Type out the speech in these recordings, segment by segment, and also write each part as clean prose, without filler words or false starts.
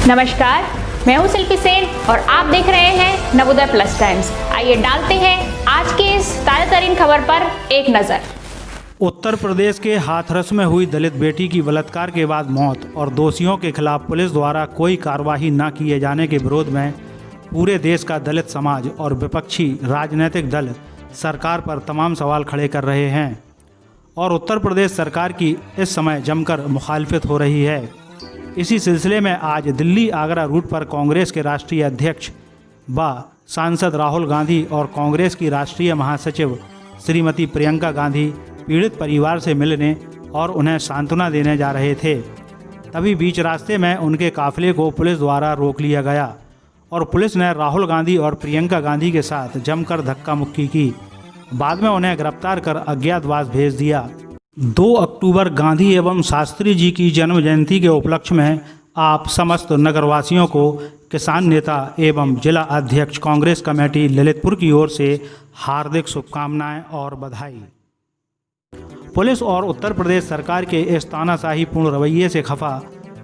नमस्कार, मैं हूं शिल्पी सेन और आप देख रहे हैं नवोदय प्लस टाइम्स। आइए डालते हैं आज की इस ताज़ा तरीन खबर पर एक नज़र। उत्तर प्रदेश के हाथरस में हुई दलित बेटी की बलात्कार के बाद मौत और दोषियों के खिलाफ पुलिस द्वारा कोई कार्रवाई न किए जाने के विरोध में पूरे देश का दलित समाज और विपक्षी राजनीतिक दल सरकार पर तमाम सवाल खड़े कर रहे हैं और उत्तर प्रदेश सरकार की इस समय जमकर मुखालफत हो रही है। इसी सिलसिले में आज दिल्ली आगरा रूट पर कांग्रेस के राष्ट्रीय अध्यक्ष व सांसद राहुल गांधी और कांग्रेस की राष्ट्रीय महासचिव श्रीमती प्रियंका गांधी पीड़ित परिवार से मिलने और उन्हें सांत्वना देने जा रहे थे। तभी बीच रास्ते में उनके काफिले को पुलिस द्वारा रोक लिया गया और पुलिस ने राहुल गांधी और प्रियंका गांधी के साथ जमकर धक्का मुक्की की। बाद में उन्हें गिरफ्तार कर अज्ञातवास भेज दिया। 2 अक्टूबर गांधी एवं शास्त्री जी की जन्म जयंती के उपलक्ष्य में आप समस्त नगरवासियों को किसान नेता एवं जिला अध्यक्ष कांग्रेस कमेटी ललितपुर की ओर से हार्दिक शुभकामनाएं और बधाई। पुलिस और उत्तर प्रदेश सरकार के इस तानाशाही पूर्ण रवैये से खफा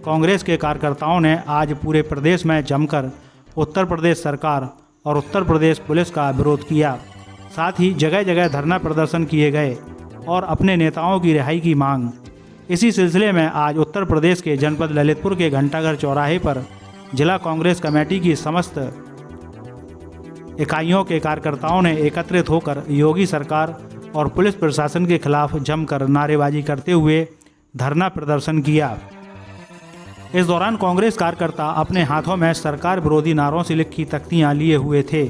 कांग्रेस के कार्यकर्ताओं ने आज पूरे प्रदेश में जमकर उत्तर प्रदेश सरकार और उत्तर प्रदेश पुलिस का विरोध किया। साथ ही जगह जगह धरना प्रदर्शन किए गए और अपने नेताओं की रिहाई की मांग। इसी सिलसिले में आज उत्तर प्रदेश के जनपद ललितपुर के घंटाघर चौराहे पर जिला कांग्रेस कमेटी की समस्त इकाइयों के कार्यकर्ताओं ने एकत्रित होकर योगी सरकार और पुलिस प्रशासन के खिलाफ जमकर नारेबाजी करते हुए धरना प्रदर्शन किया। इस दौरान कांग्रेस कार्यकर्ता अपने हाथों में सरकार विरोधी नारों से लिखी तख्तियां लिए हुए थे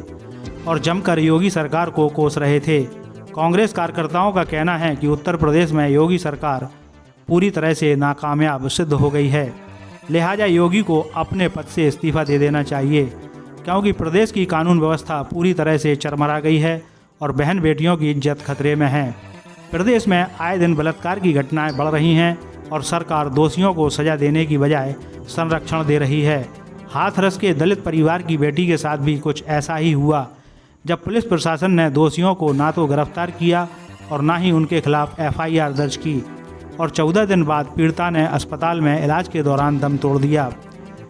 और जमकर योगी सरकार को कोस रहे थे। कांग्रेस कार्यकर्ताओं का कहना है कि उत्तर प्रदेश में योगी सरकार पूरी तरह से नाकामयाब सिद्ध हो गई है, लिहाजा योगी को अपने पद से इस्तीफा दे देना चाहिए, क्योंकि प्रदेश की कानून व्यवस्था पूरी तरह से चरमरा गई है और बहन बेटियों की इज्जत खतरे में है। प्रदेश में आए दिन बलात्कार की घटनाएं बढ़ रही हैं और सरकार दोषियों को सजा देने की बजाय संरक्षण दे रही है। हाथरस के दलित परिवार की बेटी के साथ भी कुछ ऐसा ही हुआ, जब पुलिस प्रशासन ने दोषियों को ना तो गिरफ्तार किया और ना ही उनके खिलाफ FIR दर्ज की और 14 दिन बाद पीड़िता ने अस्पताल में इलाज के दौरान दम तोड़ दिया।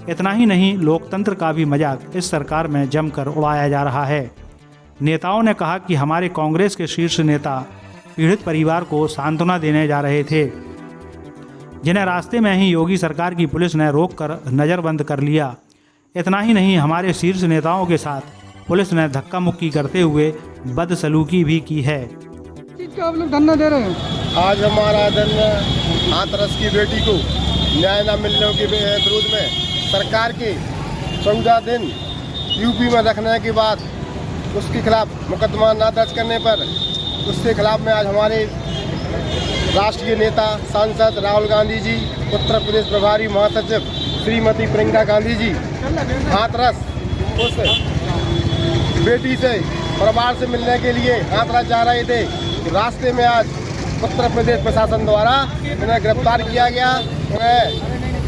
इतना ही नहीं, लोकतंत्र का भी मजाक इस सरकार में जमकर उड़ाया जा रहा है। नेताओं ने कहा कि हमारे कांग्रेस के शीर्ष नेता पीड़ित परिवार को सांत्वना देने जा रहे थे, जिन्हें रास्ते में ही योगी सरकार की पुलिस ने रोककर नज़रबंद कर लिया। इतना ही नहीं, हमारे शीर्ष नेताओं के साथ पुलिस ने धक्का मुक्की करते हुए बदसलूकी भी की है। आप लोग धरना दे रहे हैं? आज हमारा धरना हाथरस की बेटी को न्याय न मिलने के विरोध में सरकार के 14 दिन यूपी में रखने के बाद उसके खिलाफ मुकदमा न दर्ज करने पर उसके खिलाफ में आज हमारे राष्ट्रीय नेता सांसद राहुल गांधी जी, उत्तर प्रदेश प्रभारी महासचिव श्रीमती प्रियंका गांधी जी हाथरस उस बेटी से परिवार से मिलने के लिए हाथरस जा रहे थे। रास्ते में आज उत्तर प्रदेश प्रशासन द्वारा उन्हें गिरफ्तार किया गया।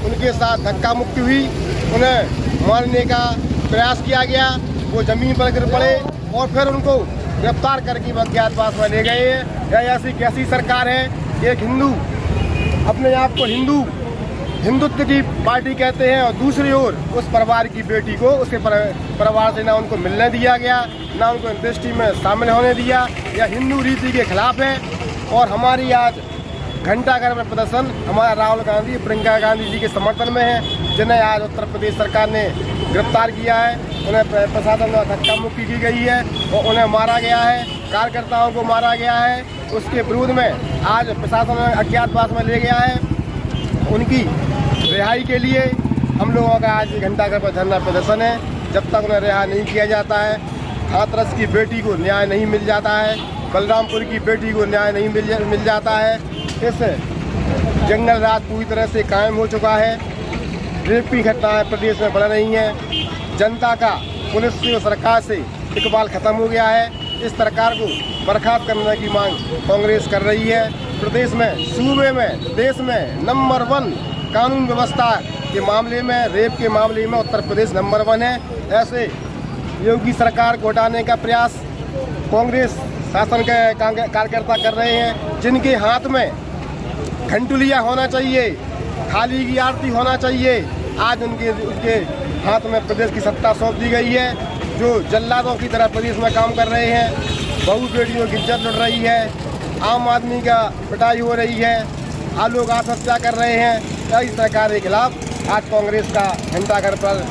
उनके साथ धक्का मुक्की हुई, उन्हें मारने का प्रयास किया गया। वो जमीन पर गिर पड़े और फिर उनको गिरफ्तार करके अज्ञातवास में ले गए हैं। यह ऐसी कैसी सरकार है? एक हिंदू अपने आप को हिंदुत्व की पार्टी कहते हैं और दूसरी ओर उस परिवार की बेटी को उसके परिवार से ना उनको मिलने दिया गया, ना उनको इंडस्ट्री में शामिल होने दिया। यह हिंदू रीति के खिलाफ है और हमारी आज घंटाघर में प्रदर्शन हमारा राहुल गांधी, प्रियंका गांधी जी के समर्थन में है, जिन्हें आज उत्तर प्रदेश सरकार ने गिरफ्तार किया है। उन्हें प्रशासन द्वारा धक्का मुक्की की गई है और उन्हें मारा गया है, कार्यकर्ताओं को मारा गया है। उसके विरोध में आज प्रशासन अज्ञातवास में ले गया है। उनकी रिहाई के लिए हम लोगों का आज घंटाघर पर धरना प्रदर्शन है। जब तक उन्हें रिहा नहीं किया जाता है, हाथरस की बेटी को न्याय नहीं मिल जाता है, बलरामपुर की बेटी को न्याय नहीं मिल जाता है। इस जंगल राज पूरी तरह से कायम हो चुका है। रेप की घटनाएं प्रदेश में बढ़ रही हैं। जनता का पुलिस से और सरकार से इकबाल खत्म हो गया है। इस सरकार को बर्खास्त करने की मांग कांग्रेस कर रही है। प्रदेश में, सूबे में, देश में नंबर 1 कानून व्यवस्था के मामले में, रेप के मामले में उत्तर प्रदेश नंबर 1 है। ऐसे योगी सरकार को हटाने का प्रयास कांग्रेस शासन के कार्यकर्ता कर रहे हैं, जिनके हाथ में घंटुलिया होना चाहिए, थाली की आरती होना चाहिए, आज उनके हाथ में प्रदेश की सत्ता सौंप दी गई है, जो जल्लादों की तरह प्रदेश में काम कर रहे हैं। बहू बेटियों की इज्जत लुट रही है, आम आदमी का पिटाई हो रही है, लोग आत्महत्या कर रहे हैं। कई सरकार के खिलाफ आज कांग्रेस का घंटाघर पर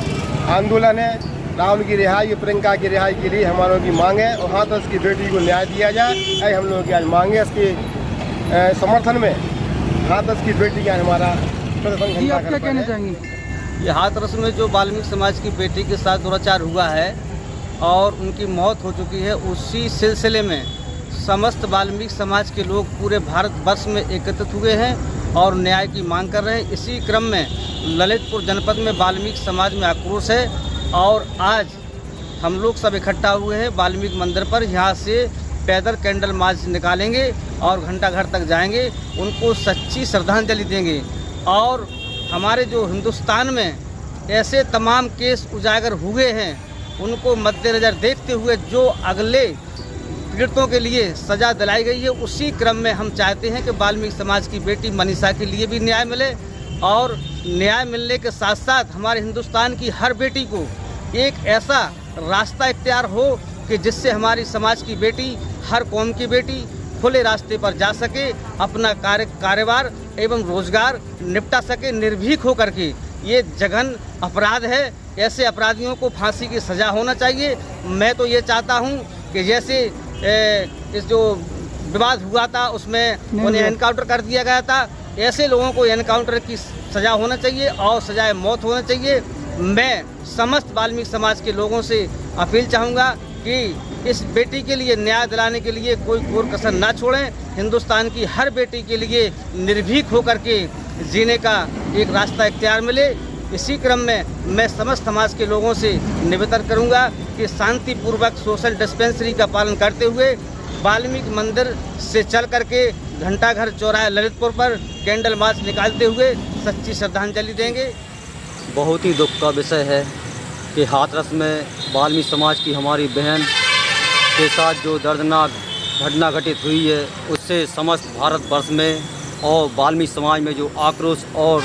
आंदोलन है। राहुल की रिहाई, प्रियंका की रिहाई के लिए हमारों की मांग है और हाथरस की बेटी को न्याय दिया जाए, यही हम लोगों की आज मांग है। इसके समर्थन में हाथरस की बेटी का हमारा प्रदर्शन जी, आप क्या कहना है। चाहेंगे? ये हाथरस में जो वाल्मीकि समाज की बेटी के साथ दुराचार हुआ है और उनकी मौत हो चुकी है, उसी सिलसिले में समस्त वाल्मीकि समाज के लोग पूरे भारतवर्ष में एकत्रित हुए हैं और न्याय की मांग कर रहे हैं। इसी क्रम में ललितपुर जनपद में वाल्मीकि समाज में आक्रोश है और आज हम लोग सब इकट्ठा हुए हैं वाल्मीकि मंदिर पर। यहाँ से पैदल कैंडल मार्च निकालेंगे और घंटाघर तक जाएंगे, उनको सच्ची श्रद्धांजलि देंगे। और हमारे जो हिंदुस्तान में ऐसे तमाम केस उजागर हुए हैं, उनको मद्देनज़र देखते हुए जो अगले पीड़ितों के लिए सज़ा दिलाई गई है, उसी क्रम में हम चाहते हैं कि वाल्मीकि समाज की बेटी मनीषा के लिए भी न्याय मिले और न्याय मिलने के साथ साथ हमारे हिंदुस्तान की हर बेटी को एक ऐसा रास्ता इख्तियार हो कि जिससे हमारी समाज की बेटी, हर कौम की बेटी खुले रास्ते पर जा सके, अपना कारोबार एवं रोजगार निपटा सके निर्भीक हो करके। ये जघन अपराध है, ऐसे अपराधियों को फांसी की सज़ा होना चाहिए। मैं तो ये चाहता हूँ कि जैसे इस जो विवाद हुआ था उसमें उन्हें एनकाउंटर कर दिया गया था, ऐसे लोगों को एनकाउंटर की सज़ा होना चाहिए और सजाए मौत होना चाहिए। मैं समस्त वाल्मीकि समाज के लोगों से अपील चाहूँगा कि इस बेटी के लिए न्याय दिलाने के लिए कोई कोर कसर ना छोड़ें। हिंदुस्तान की हर बेटी के लिए निर्भीक होकर के जीने का एक रास्ता इख्तियार मिले। इसी क्रम में मैं समस्त समाज के लोगों से निवेदन करूंगा कि शांतिपूर्वक सोशल डिस्पेंसरी का पालन करते हुए वाल्मीकि मंदिर से चल करके घंटाघर चौराहे ललितपुर पर कैंडल मार्च निकालते हुए सच्ची श्रद्धांजलि देंगे। बहुत ही दुख का विषय है कि हाथरस में वाल्मीकि समाज की हमारी बहन के साथ जो दर्दनाक घटना घटित हुई है, उससे समस्त भारतवर्ष में और वाल्मीकि समाज में जो आक्रोश और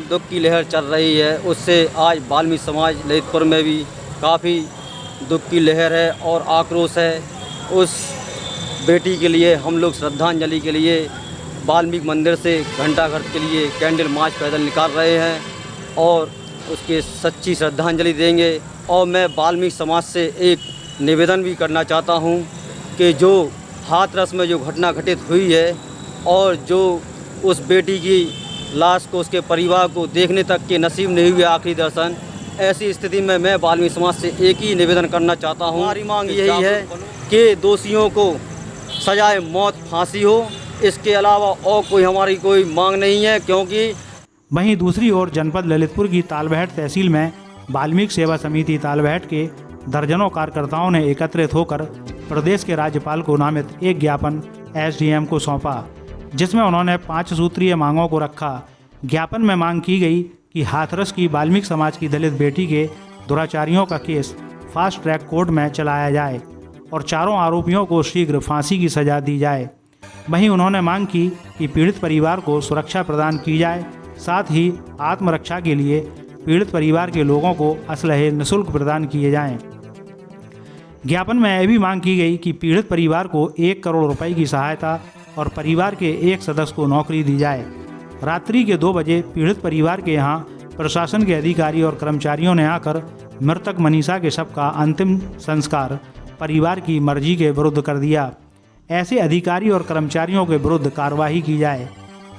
दुख की लहर चल रही है, उससे आज वाल्मीकि समाज ललितपुर में भी काफ़ी दुख की लहर है और आक्रोश है। उस बेटी के लिए हम लोग श्रद्धांजलि के लिए वाल्मीकि मंदिर से घंटाघर के लिए कैंडल मार्च पैदल निकाल रहे हैं और उसके सच्ची श्रद्धांजलि देंगे। और मैं वाल्मीकि समाज से एक निवेदन भी करना चाहता हूं कि जो हाथरस में जो घटना घटित हुई है और जो उस बेटी की लाश को उसके परिवार को देखने तक के नसीब नहीं हुए आखिरी दर्शन, ऐसी स्थिति में मैं वाल्मीकि समाज से एक ही निवेदन करना चाहता हूं। हमारी मांग यही है कि दोषियों को सजाए मौत फांसी हो, इसके अलावा और कोई हमारी कोई मांग नहीं है। क्योंकि वहीं दूसरी ओर जनपद ललितपुर की तालबेहट तहसील में वाल्मीकि सेवा समिति तालबेहट के दर्जनों कार्यकर्ताओं ने एकत्रित होकर प्रदेश के राज्यपाल को नामित एक ज्ञापन एसडीएम को सौंपा, जिसमें उन्होंने 5 सूत्रीय मांगों को रखा। ज्ञापन में मांग की गई कि हाथरस की वाल्मीकि समाज की दलित बेटी के दुराचारियों का केस फास्ट ट्रैक कोर्ट में चलाया जाए और चारों आरोपियों को शीघ्र फांसी की सजा दी जाए। वहीं उन्होंने मांग की कि पीड़ित परिवार को सुरक्षा प्रदान की जाए, साथ ही आत्मरक्षा के लिए पीड़ित परिवार के लोगों को असलहे निःशुल्क प्रदान किए जाएं। ज्ञापन में यह भी मांग की गई कि पीड़ित परिवार को 1 करोड़ रुपए की सहायता और परिवार के एक सदस्य को नौकरी दी जाए। रात्रि के 2 बजे पीड़ित परिवार के यहाँ प्रशासन के अधिकारी और कर्मचारियों ने आकर मृतक मनीषा के शव का अंतिम संस्कार परिवार की मर्जी के विरुद्ध कर दिया। ऐसे अधिकारी और कर्मचारियों के विरुद्ध कार्रवाई की जाए।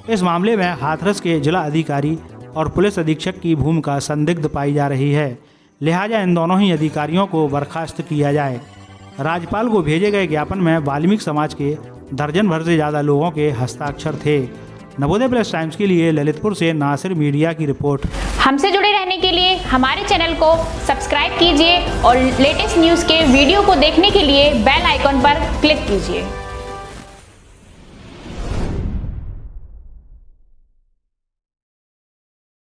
इस मामले में हाथरस के जिला अधिकारी और पुलिस अधीक्षक की भूमिका संदिग्ध पाई जा रही है, लिहाजा इन दोनों ही अधिकारियों को बर्खास्त किया जाए। राज्यपाल को भेजे गए ज्ञापन में वाल्मीकि समाज के दर्जन भर से ज़्यादा लोगों के हस्ताक्षर थे। नवोदय प्लस टाइम्स के लिए ललितपुर से नासिर मीडिया की रिपोर्ट। हमसे जुड़े रहने के लिए हमारे चैनल को सब्सक्राइब कीजिए और लेटेस्ट न्यूज़ के वीडियो को देखने के लिए बेल आइकॉन पर क्लिक कीजिए।